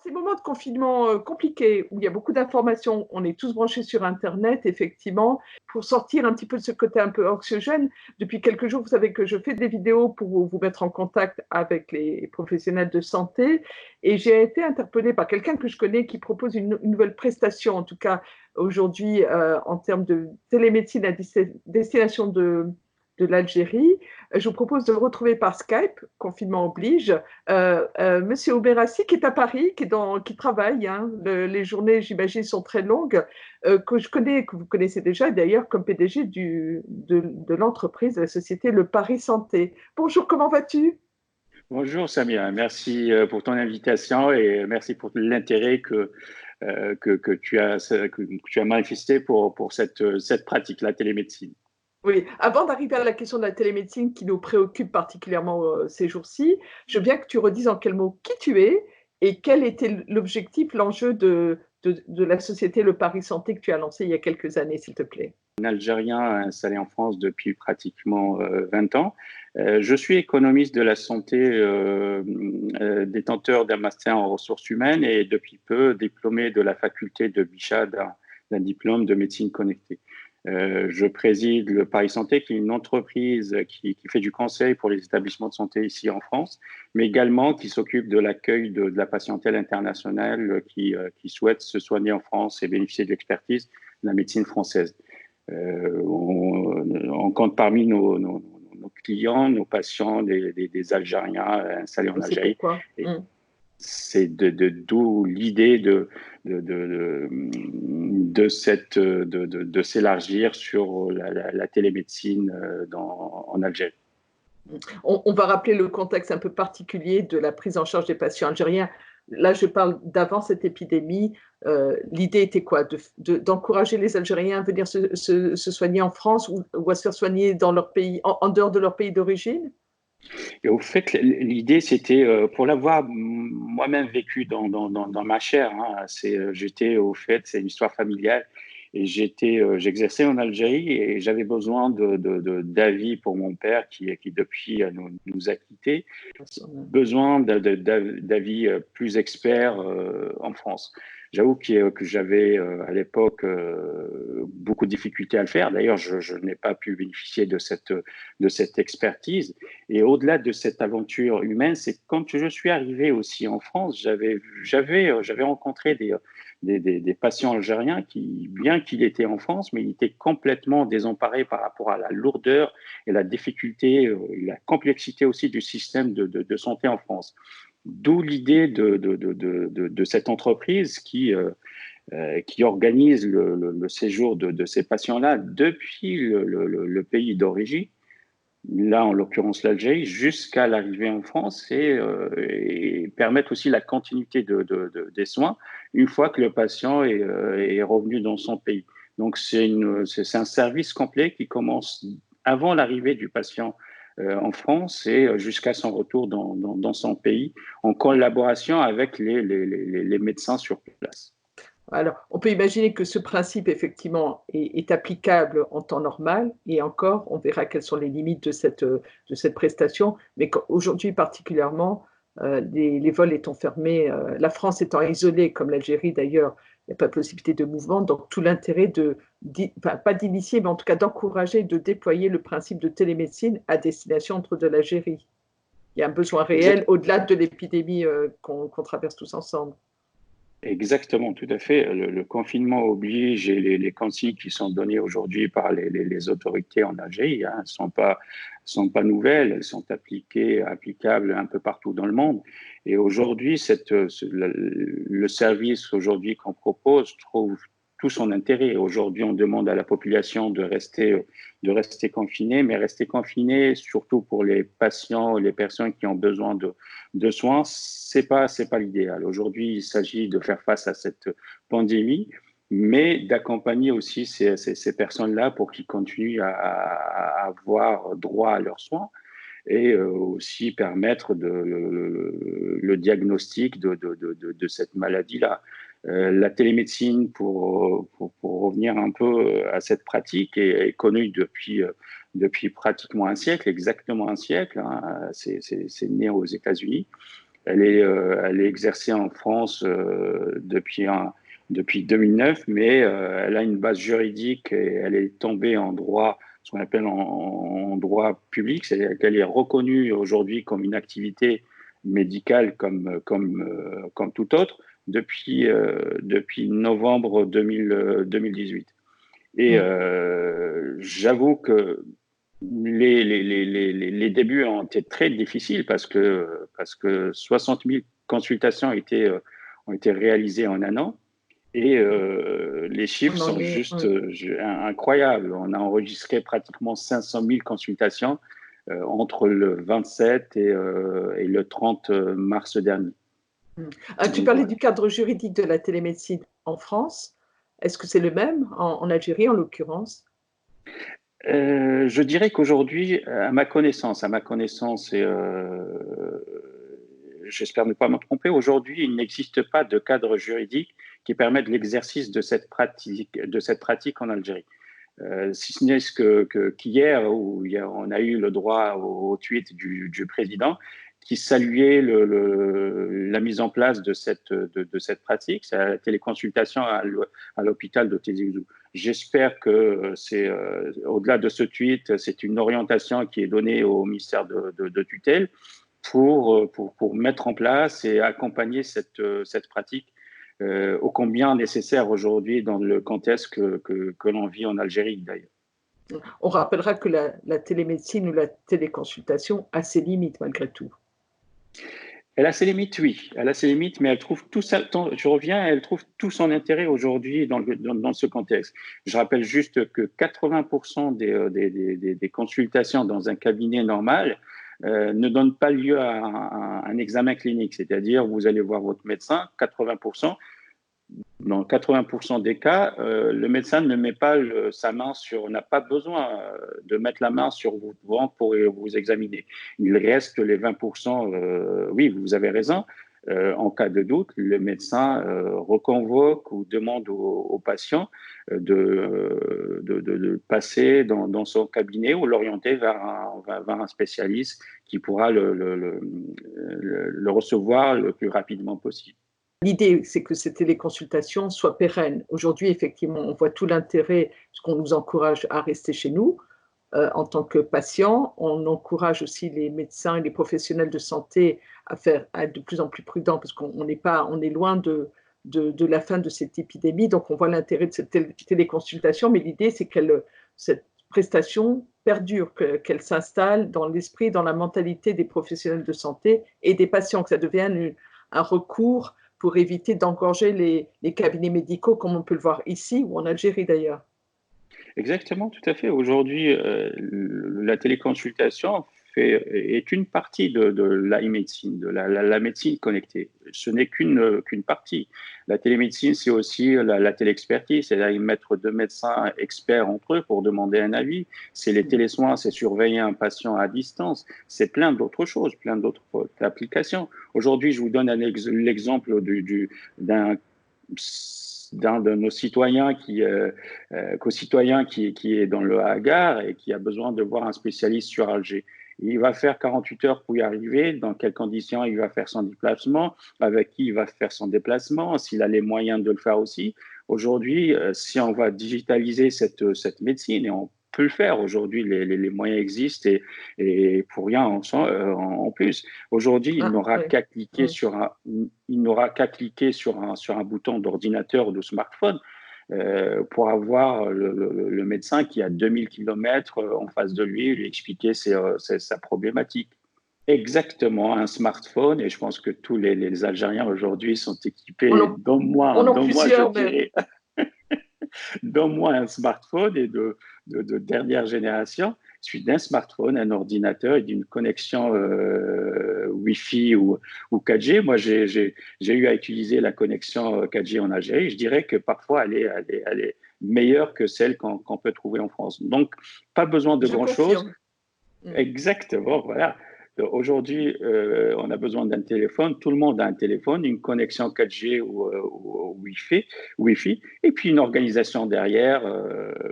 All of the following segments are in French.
ces moments de confinement compliqués, où il y a beaucoup d'informations, on est tous branchés sur Internet, effectivement, pour sortir un petit peu de ce côté un peu anxiogène. Depuis quelques jours, vous savez que je fais des vidéos pour vous mettre en contact avec les professionnels de santé. Et j'ai été interpellée par quelqu'un que je connais qui propose une nouvelle prestation, en tout cas aujourd'hui, en termes de télémédecine à destination de l'Algérie. Je vous propose de me retrouver par Skype, confinement oblige, Monsieur Oberassi, qui est à Paris, qui travaille. Hein. Les journées, j'imagine, sont très longues, que je connais, que vous connaissez déjà, d'ailleurs, comme PDG de l'entreprise, de la société Le Paris Santé. Bonjour, comment vas-tu? Bonjour Samia, merci pour ton invitation et merci pour l'intérêt que tu as manifesté pour cette pratique, la télémédecine. Oui, avant d'arriver à la question de la télémédecine qui nous préoccupe particulièrement ces jours-ci, je veux bien que tu redises en quels mots qui tu es et quel était l'objectif, l'enjeu de la société Le Paris Santé que tu as lancé il y a quelques années, s'il te plaît. Un Algérien installé en France depuis pratiquement 20 ans. Je suis économiste de la santé, détenteur d'un master en ressources humaines et depuis peu diplômé de la faculté de Bichat d'un diplôme de médecine connectée. Je préside le Paris Santé, qui est une entreprise qui fait du conseil pour les établissements de santé ici en France, mais également qui s'occupe de l'accueil de la patientèle internationale qui souhaite se soigner en France et bénéficier de l'expertise de la médecine française. On compte parmi nos clients, nos patients, des Algériens installés en Et c'est Algérie. pourquoi. Et c'est d'où l'idée de s'élargir sur la télémédecine en Algérie. On va rappeler le contexte un peu particulier de la prise en charge des patients algériens. Là, je parle d'avant cette épidémie. L'idée était quoi? D'encourager les Algériens à venir se soigner en France ou à se faire soigner dans leur pays, en dehors de leur pays d'origine? Et au fait, l'idée, c'était, pour l'avoir moi-même vécu dans ma chair, hein, j'étais au fait, c'est une histoire familiale, et j'exerçais en Algérie et j'avais besoin d'avis pour mon père qui depuis nous a quittés, besoin d'avis plus experts en France. J'avoue que j'avais à l'époque beaucoup de difficultés à le faire. D'ailleurs, je n'ai pas pu bénéficier de cette expertise. Et au-delà de cette aventure humaine, c'est quand je suis arrivé aussi en France, j'avais rencontré des patients algériens qui, bien qu'il était en France, mais il était complètement désemparé par rapport à la lourdeur et la difficulté, et la complexité aussi du système de santé en France. D'où l'idée de cette entreprise qui organise le séjour de ces patients-là depuis le pays d'origine, là en l'occurrence l'Algérie, jusqu'à l'arrivée en France et permettre aussi la continuité des soins une fois que le patient est revenu dans son pays. Donc c'est un service complet qui commence avant l'arrivée du patient en France et jusqu'à son retour dans son pays, en collaboration avec les médecins sur place. Alors, on peut imaginer que ce principe, effectivement, est applicable en temps normal, et encore, on verra quelles sont les limites de cette prestation, mais aujourd'hui particulièrement, les vols étant fermés, la France étant isolée, comme l'Algérie d'ailleurs, il n'y a pas de possibilité de mouvement, donc tout l'intérêt enfin, pas d'initier, mais en tout cas d'encourager, de déployer le principe de télémédecine à destination de l'Algérie. Il y a un besoin réel au-delà de l'épidémie qu'on traverse tous ensemble. Exactement, tout à fait. Le confinement oblige et les consignes qui sont données aujourd'hui par les autorités en Algérie ne sont pas nouvelles, elles sont applicables un peu partout dans le monde. Et aujourd'hui, le service aujourd'hui qu'on propose trouve tout son intérêt. Aujourd'hui, on demande à la population de rester confinée, mais rester confinée surtout pour les patients, les personnes qui ont besoin de soins, c'est pas l'idéal. Aujourd'hui, il s'agit de faire face à cette pandémie, mais d'accompagner aussi ces personnes-là pour qu'ils continuent à avoir droit à leurs soins et aussi permettre le diagnostic de cette maladie-là. La télémédecine, pour revenir un peu à cette pratique, est connue depuis pratiquement un siècle, exactement un siècle. Hein. C'est né aux États-Unis. Elle est exercée en France depuis 2009, mais elle a une base juridique et elle est tombée en droit, ce qu'on appelle en droit public, c'est-à-dire qu'elle est reconnue aujourd'hui comme une activité médicale comme tout autre depuis novembre 2018. Et j'avoue que les débuts ont été très difficiles parce que 60 000 consultations ont été réalisées en un an. Et les chiffres sont juste incroyables. On a enregistré pratiquement 500 000 consultations entre le 27 et le 30 mars dernier. Tu parlais du cadre juridique de la télémédecine en France. Est-ce que c'est le même en Algérie, en l'occurrence? Je dirais qu'aujourd'hui, à ma connaissance, et j'espère ne pas me tromper, aujourd'hui, il n'existe pas de cadre juridique qui permette l'exercice de cette pratique en Algérie. Si ce n'est qu'hier, où on a eu le droit au tweet du président qui saluait la mise en place de cette pratique, c'est la téléconsultation à l'hôpital de Tizi Ouzou. J'espère que au-delà de ce tweet, c'est une orientation qui est donnée au ministère de tutelle pour mettre en place et accompagner cette pratique ô combien nécessaire aujourd'hui dans le contexte que l'on vit en Algérie d'ailleurs. On rappellera que la télémédecine ou la téléconsultation a ses limites malgré tout. Elle a ses limites, oui. Elle a ses limites, mais elle trouve elle trouve tout son intérêt aujourd'hui dans ce contexte. Je rappelle juste que 80% des consultations dans un cabinet normal ne donnent pas lieu à un examen clinique. C'est-à-dire, vous allez voir votre médecin, 80%. Dans 80% des cas, le médecin ne met pas n'a pas besoin de mettre la main sur votre ventre pour vous examiner. Il reste les 20%, oui, vous avez raison. En cas de doute, le médecin reconvoque ou demande au patient de passer dans son cabinet ou l'orienter vers un spécialiste qui pourra le recevoir le plus rapidement possible. L'idée, c'est que ces téléconsultations soient pérennes. Aujourd'hui, effectivement, on voit tout l'intérêt, parce qu'on nous encourage à rester chez nous en tant que patients. On encourage aussi les médecins et les professionnels de santé à être de plus en plus prudents, parce qu'on est loin de la fin de cette épidémie. Donc, on voit l'intérêt de cette téléconsultation, mais l'idée, c'est que cette prestation perdure, qu'elle s'installe dans l'esprit, dans la mentalité des professionnels de santé et des patients, que ça devienne un recours pour éviter d'engorger les cabinets médicaux, comme on peut le voir ici ou en Algérie d'ailleurs. Exactement, tout à fait. Aujourd'hui, la téléconsultation est une partie de l'e-médecine, de la médecine connectée. Ce n'est qu'une partie. La télémédecine, c'est aussi la téléexpertise, c'est-à-dire mettre deux médecins experts entre eux pour demander un avis. C'est les télésoins, c'est surveiller un patient à distance. C'est plein d'autres choses, plein d'autres applications. Aujourd'hui, je vous donne l'exemple d'un de nos citoyens co-citoyen qui est dans le Hagar et qui a besoin de voir un spécialiste sur Alger. Il va faire 48 heures pour y arriver, dans quelles conditions il va faire son déplacement, avec qui il va faire son déplacement, s'il a les moyens de le faire aussi. Aujourd'hui, si on va digitaliser cette médecine, et on peut le faire aujourd'hui, les moyens existent et pour rien en plus. Aujourd'hui, il n'aura qu'à cliquer sur un bouton d'ordinateur ou de smartphone pour avoir le médecin qui a 2000 km en face de lui expliquer sa problématique. Exactement, un smartphone, et je pense que tous les Algériens aujourd'hui sont équipés d'au moins, je dirais, d'au moins un smartphone et de dernière génération, suite d'un smartphone, un ordinateur et d'une connexion Wi-Fi ou 4G. Moi, j'ai eu à utiliser la connexion 4G en Algérie. Je dirais que parfois, elle est meilleure que celle qu'on peut trouver en France. Donc, pas besoin de grand-chose. Exactement, voilà. Aujourd'hui, on a besoin d'un téléphone. Tout le monde a un téléphone, une connexion 4G ou Wi-Fi, et puis une organisation derrière,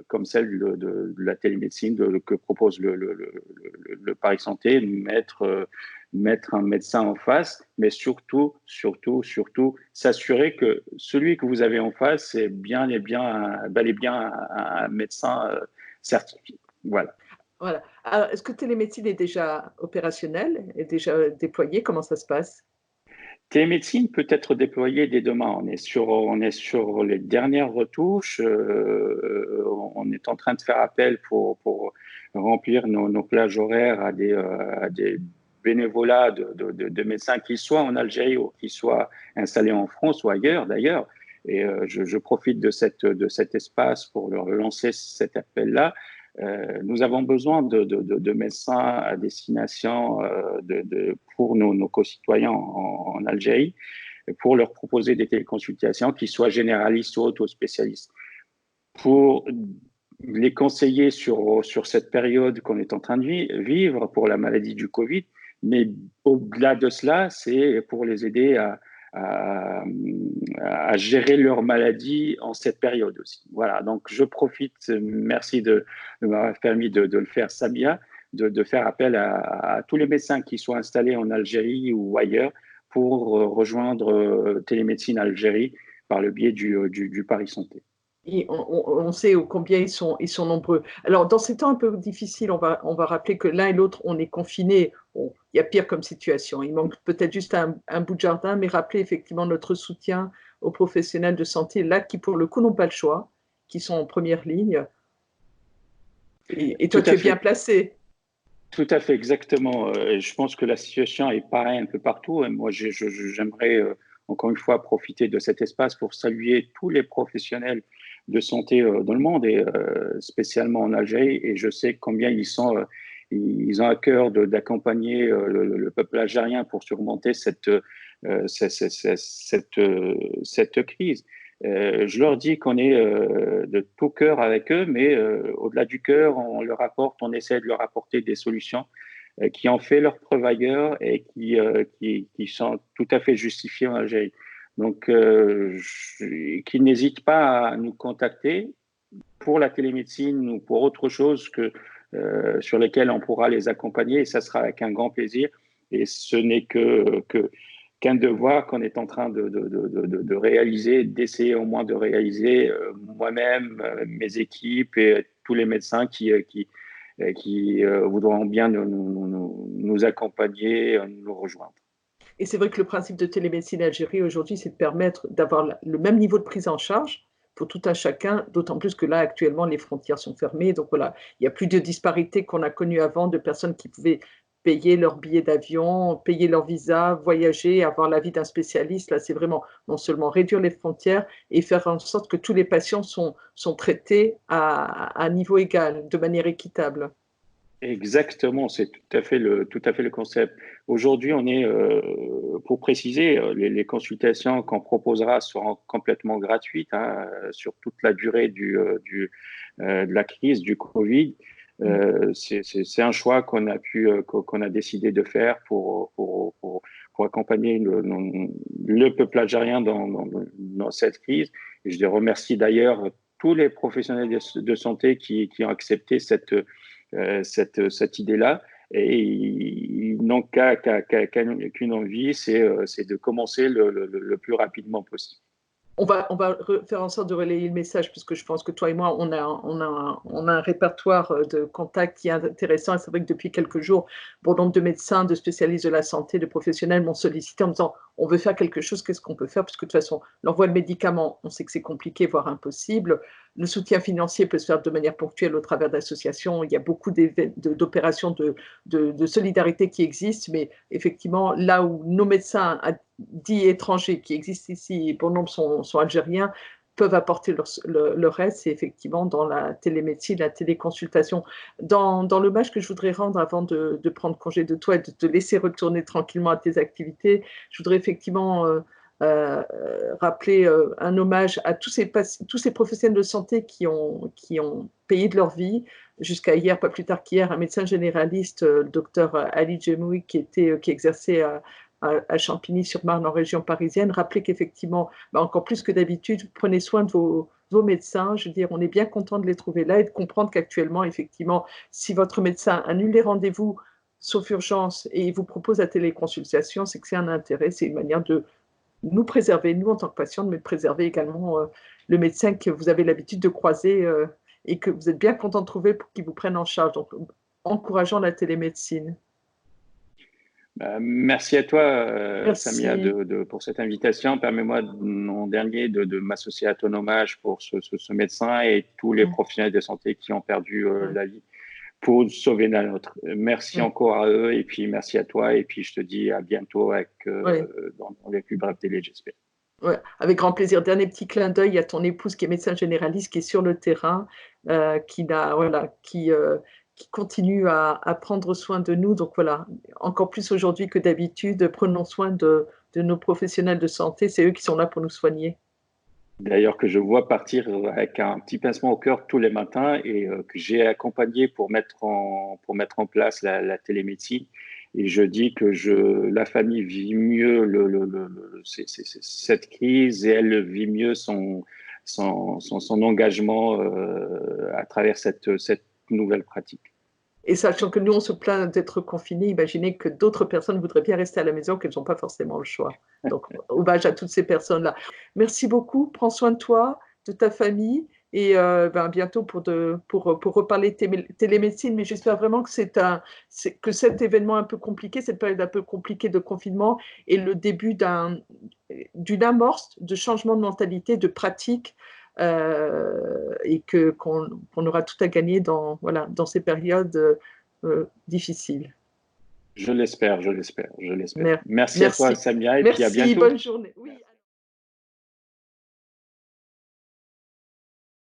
comme celle de la télémédecine que propose le Paris Santé, mettre un médecin en face, mais surtout, s'assurer que celui que vous avez en face est bel et bien un médecin certifié. Voilà. Voilà. Alors, est-ce que télémédecine est déjà opérationnelle, est déjà déployée? Comment ça se passe? Télémédecine peut être déployée dès demain. On est sur les dernières retouches. On est en train de faire appel pour remplir nos plages horaires à des bénévolats de médecins, qu'ils soient en Algérie ou qu'ils soient installés en France ou ailleurs d'ailleurs. Et je profite de cet espace pour leur lancer cet appel-là. Nous avons besoin de médecins à destination pour nos concitoyens en Algérie, pour leur proposer des téléconsultations qui soient généralistes ou auto-spécialistes. Pour les conseiller sur cette période qu'on est en train de vivre pour la maladie du Covid, mais au-delà de cela, c'est pour les aider à gérer leur maladie en cette période aussi. Voilà, donc je profite, merci de m'avoir permis de le faire, Samia, de faire appel à tous les médecins qui soient installés en Algérie ou ailleurs pour rejoindre Télémédecine Algérie par le biais du Paris Santé. Et on sait combien ils sont nombreux. Alors, dans ces temps un peu difficiles, on va rappeler que l'un et l'autre, on est confinés. Bon, il y a pire comme situation. Il manque peut-être juste un bout de jardin, mais rappeler effectivement notre soutien aux professionnels de santé, là, qui pour le coup n'ont pas le choix, qui sont en première ligne. Et toi, Tout tu à es bien fait. placé. Tout à fait, exactement. Je pense que la situation est pareille un peu partout. Et moi, j'aimerais encore une fois profiter de cet espace pour saluer tous les professionnels de santé dans le monde et spécialement en Algérie. Et je sais combien ils ont à cœur d'accompagner le peuple algérien pour surmonter cette crise. Je leur dis qu'on est de tout cœur avec eux, mais au-delà du cœur, on essaie de leur apporter des solutions qui ont fait leur preuve ailleurs et qui sont tout à fait justifiées en Algérie. Donc, qu'ils n'hésitent pas à nous contacter pour la télémédecine ou pour autre chose sur lesquelles on pourra les accompagner, et ça sera avec un grand plaisir. Et ce n'est qu'un devoir qu'on est en train de réaliser, d'essayer au moins de réaliser moi-même, mes équipes et tous les médecins qui voudront bien nous accompagner, nous rejoindre. Et c'est vrai que le principe de télémédecine Algérie aujourd'hui, c'est de permettre d'avoir le même niveau de prise en charge pour tout un chacun, d'autant plus que là, actuellement, les frontières sont fermées. Donc voilà, il n'y a plus de disparité qu'on a connue avant de personnes qui pouvaient payer leur billet d'avion, payer leur visa, voyager, avoir l'avis d'un spécialiste. Là, c'est vraiment non seulement réduire les frontières et faire en sorte que tous les patients sont traités à niveau égal, de manière équitable. Exactement, c'est tout à fait le concept. Aujourd'hui, on est, pour préciser, les consultations qu'on proposera seront complètement gratuites hein, sur toute la durée de la crise du Covid. C'est un choix qu'on a décidé de faire pour accompagner le peuple algérien dans cette crise. Et je les remercie d'ailleurs tous les professionnels de santé qui ont accepté cette idée-là. Et ils n'ont qu'une envie, c'est de commencer le plus rapidement possible. On va faire en sorte de relayer le message, puisque je pense que toi et moi, on a un répertoire de contacts qui est intéressant. Et c'est vrai que depuis quelques jours, bon nombre de médecins, de spécialistes de la santé, de professionnels m'ont sollicité en me disant on veut faire quelque chose, qu'est-ce qu'on peut faire? Parce que de toute façon, l'envoi de médicaments, on sait que c'est compliqué, voire impossible. Le soutien financier peut se faire de manière ponctuelle au travers d'associations. Il y a beaucoup d'opérations de solidarité qui existent, mais effectivement, là où nos médecins dits étrangers qui existent ici, et bon nombre sont algériens, peuvent apporter le reste, c'est effectivement dans la télémédecine, la téléconsultation. Dans l'hommage que je voudrais rendre avant de prendre congé de toi et de te laisser retourner tranquillement à tes activités, je voudrais effectivement rappeler un hommage à tous ces professionnels de santé qui ont payé de leur vie. Jusqu'à hier, pas plus tard qu'hier, un médecin généraliste, le docteur Ali Djemoui, qui exerçait à Champigny-sur-Marne en région parisienne, rappeler qu'effectivement, encore plus que d'habitude, prenez soin de vos médecins. Je veux dire, on est bien content de les trouver là et de comprendre qu'actuellement, effectivement, si votre médecin annule les rendez-vous, sauf urgence, et il vous propose la téléconsultation, c'est que c'est un intérêt, c'est une manière de nous préserver, nous en tant que patients, mais de préserver également le médecin que vous avez l'habitude de croiser et que vous êtes bien content de trouver pour qu'il vous prenne en charge. Donc, encourageons la télémédecine. Merci à toi, Samia, Merci. pour cette invitation. Permets-moi, en dernier, de m'associer à ton hommage pour ce médecin et tous les professionnels de santé qui ont perdu la vie pour sauver la nôtre. Merci encore à eux et puis merci à toi. Et puis je te dis à bientôt dans les plus brefs délais, j'espère. Ouais, avec grand plaisir. Dernier petit clin d'œil à ton épouse qui est médecin généraliste, qui est sur le terrain, qui continue à prendre soin de nous. Donc voilà, encore plus aujourd'hui que d'habitude, prenons soin de nos professionnels de santé. C'est eux qui sont là pour nous soigner. D'ailleurs, que je vois partir avec un petit pincement au cœur tous les matins et que j'ai accompagné pour mettre en place la télémédecine. Et je dis que la famille vit mieux cette crise et elle vit mieux son engagement à travers cette nouvelle pratique. Et sachant que nous, on se plaint d'être confinés, imaginez que d'autres personnes voudraient bien rester à la maison, qu'elles n'ont pas forcément le choix. Donc, hommage à toutes ces personnes-là. Merci beaucoup, prends soin de toi, de ta famille, et bientôt pour reparler de télémédecine, mais j'espère vraiment que que cet événement un peu compliqué, cette période un peu compliquée de confinement, est le début d'une amorce de changement de mentalité, de pratique, et qu'on aura tout à gagner dans ces périodes difficiles. Je l'espère. Merci à toi, Samia, et puis à Merci, bientôt. bonne journée. Oui.